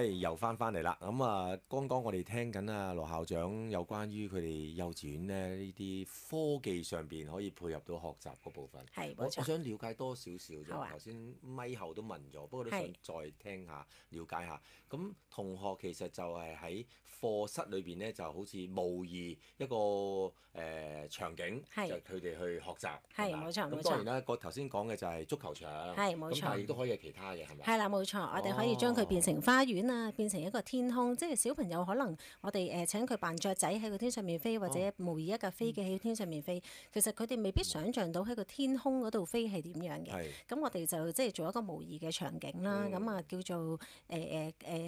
又翻嚟啦。咁剛剛我哋聽緊羅校長有關於佢哋幼稚園咧呢啲科技上邊可以配合到學習嗰部分。係，冇錯。我想了解多少少啫。好啊。頭先咪後都問咗，不過都想再聽下、了解下。咁同學其實就係喺課室裏邊咧，就好似模擬一個場景，就佢哋去學習。係，冇錯。咁當然啦，個頭先講嘅就係足球場。係，冇錯。咁但係亦都可以係其他嘅，係咪？係啦，冇錯。我哋可以將佢變成花園啊，變成一個天空，即係小朋友可能我哋請佢扮雀仔喺個天上面飛，或者模擬一架飛機喺天上面飛。其實佢哋未必想像到喺個天空嗰度飛係點樣嘅。咁我哋就即係做一個模擬嘅場景啦。咁叫做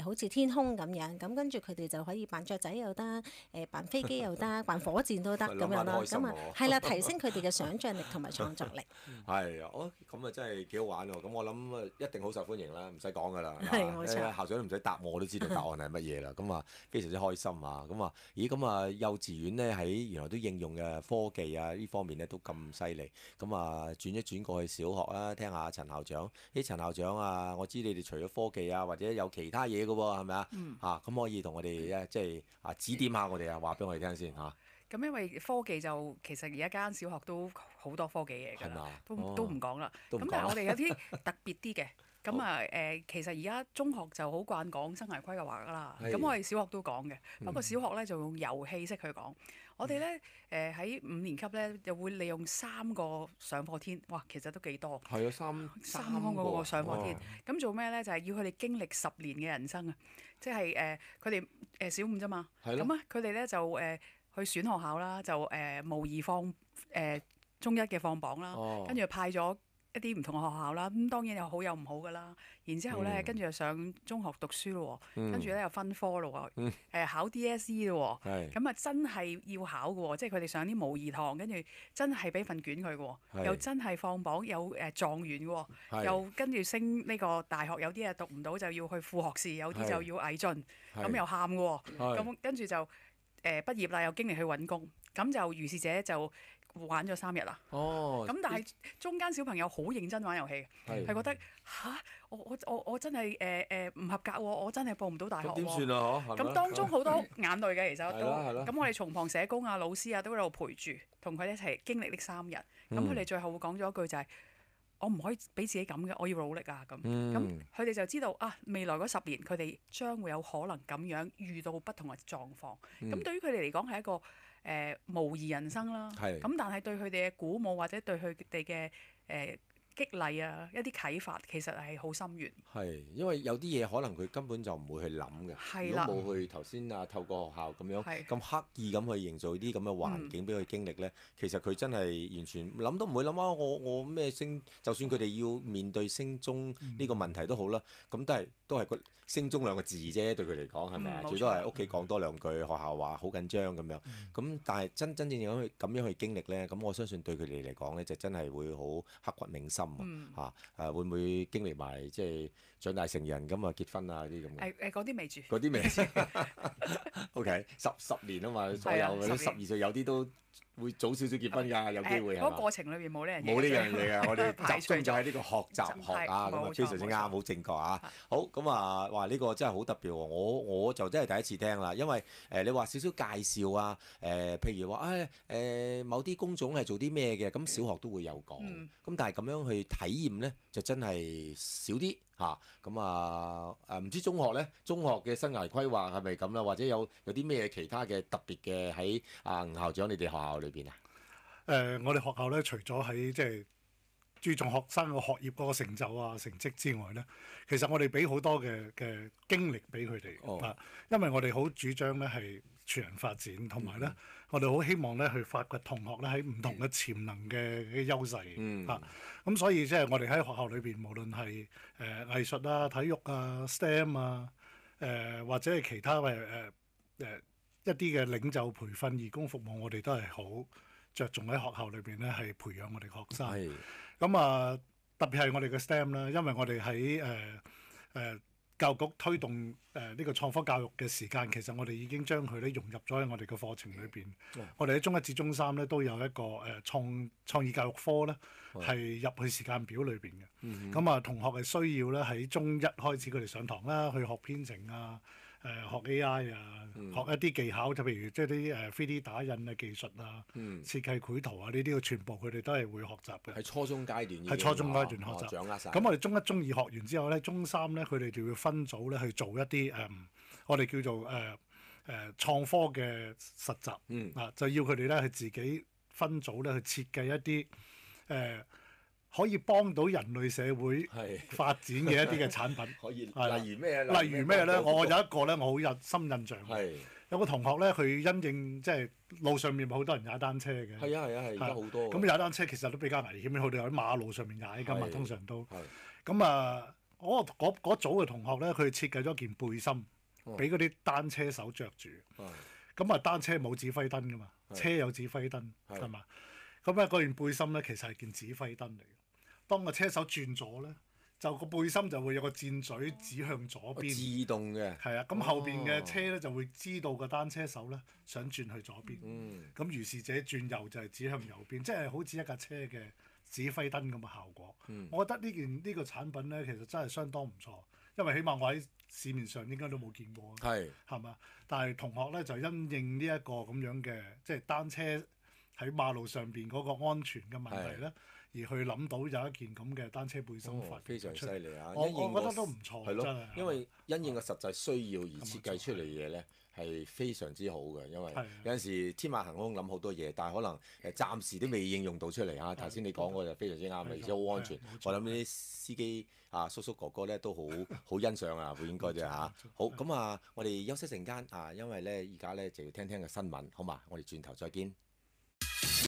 好似天空咁樣。咁跟住佢哋就可以扮雀仔又得，扮飛機又得，扮火箭都得咁樣啦。咁係啦，提升佢哋嘅想像力同埋創作力。係啊，咁真係幾好玩喎！咁我諗一定好受歡迎啦，唔使講噶啦。係，冇錯。校長都唔使答我都知道答案係乜嘢啦。咁非常之開心啊！咁幼稚園呢，喺原來都應用嘅科技呢方面呢都咁犀利。咁轉一轉過去小學啦，聽下陳校長。陳校長我知你哋除咗科技或者有其他嘢嘅喎，係咪啊？咁可以同我哋即係指點下我哋話俾我哋聽先嚇。咁因為科技就其實而家間小學都好多科技嘢㗎啦，都唔講啦。咁但係我哋有啲特別啲嘅，咁其實而家中學就好慣講生涯規劃㗎啦。咁我哋小學都講嘅，不過小學咧就用遊戲式去講。我哋咧喺5年級咧就會利用3個上課天，哇，其實都幾多。係啊，三個上課天。咁做咩咧？就係要佢哋經歷10年嘅人生啊！即係佢哋小5啫嘛。咁啊，佢哋咧就去選學校啦，就模擬中一嘅放榜啦，跟住派咗一啲唔同嘅學校啦。咁當然有好有唔好噶啦。然之後咧，跟住就上中學讀書咯，跟住咧又分科咯，考 DSE 咯。咁真係要考嘅喎，即係佢哋上啲模擬堂，跟住真係俾份卷佢嘅喎，又真係放榜有狀元嘅喎，又跟住升呢個大學，有啲讀唔到就要去副學士，有啲就要毅進，咁又喊嘅喎，咁跟住就。畢業啦，又經歷去揾工，咁就如是者就玩咗3日啦。咁但係中間小朋友好認真玩遊戲，係覺得我真係唔合格喎，我真係報唔到大學喎。點算啊？咁當中好多眼淚嘅，其實都咁我哋從旁社工老師都喺度陪住，同佢哋一齊經歷呢3日。咁佢哋最後會講咗一句就係：我唔可以俾自己咁嘅，我要努力啊！咁佢哋就知道未來嗰10年佢哋將會有可能咁樣遇到不同嘅狀況。咁對於佢哋嚟講係一個模擬人生啦。咁但係對佢哋嘅鼓舞或者對佢哋嘅激勵一啲啟發，其實係好深遠。係，因為有啲嘢可能佢根本就唔會去諗嘅。如果冇去頭先透過學校咁樣咁刻意咁去營造啲咁嘅環境俾佢經歷呢，其實佢真係完全諗都唔會諗我咩升，就算佢哋要面對升中呢個問題都好啦，咁都係個升中2個字啫，對佢嚟講係咪啊？最多係屋企講多2句，學校話好緊張咁樣。咁但係真正咁樣去經歷呢，咁我相信對佢哋嚟講呢，就真係會好刻骨銘心。會唔會經歷埋即係長大成人咁結婚啊啲咁嘅？嗰啲未住。嗰啲未住。OK， 10年啊嘛，所有嗰啲12歲有啲都會早少少結婚㗎，有機會係嘛？嗰個過程裏邊冇呢樣嘢。冇呢樣嘢嘅，我哋集中就喺呢個學習學咁非常之啱，好正確啊！好咁話呢個真係好特別喎，我就真係第一次聽啦，因為你話少少介紹譬如話某啲工種係做啲咩嘅，咁小學都會有講，咁但係咁樣去體驗呢，就真係少啲嚇。咁唔知中學呢？中學嘅生涯規劃係咪咁啦？或者有啲咩其他嘅特別嘅喺吳校長你哋學校裏邊啊？我哋學校咧，除咗喺即係注重學生嘅學業嗰個成就成績之外咧，其實我哋俾好多嘅經歷俾佢哋因為我哋好主張咧係全人發展，同埋咧我哋好希望咧去發掘同學咧喺唔同嘅潛能嘅優勢咁所以即係我哋喺學校裏邊，無論係藝術啊、體育啊、STEM 或者係其他一啲嘅領袖培訓、義工服務，我哋都係好着重喺學校裏邊咧，係培養我哋學生。咁特別係我哋嘅 STEM 啦，因為我哋喺教育局推動呢個創科教育嘅時間，其實我哋已經將佢咧融入咗喺我哋嘅課程裏邊。我哋喺中一至中三咧都有一個創意教育科咧，係入去時間表裏邊嘅。咁啊，同學係需要咧喺中一開始佢哋上堂啦，去學編程啊。學 AI 啊，學一啲技巧，就譬如即係啲3D 打印嘅技術啊，設計繪圖啊，呢啲全部佢哋都係會學習嘅。喺初中階段喺初中階段學習，掌握晒。咁我哋中一、中二學完之後咧，中三咧佢哋就要分組咧去做一啲我哋叫做創科嘅實習，就要佢哋咧去自己分組咧去設計一啲可以幫到人類社會發展嘅一啲嘅產品。可以，例如咩？例如咩咧？我有一個咧，我好深印象。有個同學咧，佢因應即係路上面好多人踩單車嘅。係啊，而家好多。咁踩單車其實都比較危險，佢哋喺馬路上面踩㗎嘛，通常都。咁啊，嗰組嘅同學咧，佢設計咗件背心，俾嗰啲單車手着住。咁啊，單車冇指揮燈㗎嘛，車有指揮燈係嘛？咁咧嗰件背心咧，其實係件指揮燈嚟嘅。當個車手轉左咧，就個背心就會有個箭嘴指向左邊。自動嘅。係啊，咁後邊嘅車咧就會知道個單車手咧想轉去左邊。咁如是者轉右就係指向右邊，即係好似一架車嘅指揮燈咁嘅效果。我覺得呢個產品咧，其實真係相當唔錯，因為起碼我喺市面上應該都冇見過。係嘛？但係同學咧就因應呢一個咁樣嘅，即係單車喺馬路上邊嗰個安全嘅問題咧。而去諗到有一件咁嘅單車背心法，非常犀利啊！我覺得都唔錯，係咯，真係。因為因應個實際需要而設計出嚟嘅嘢咧，係非常之好嘅。因為有陣時天馬行空諗好多嘢，但係可能暫時都未應用到出嚟啊！頭先你講過就非常之啱，而且好安全。我諗啲司機叔叔哥哥咧都好欣賞啊，會應該啫嚇。好，咁啊，我哋休息陣間啊，因為咧而家咧就要聽聽個新聞，好嘛？我哋轉頭再見。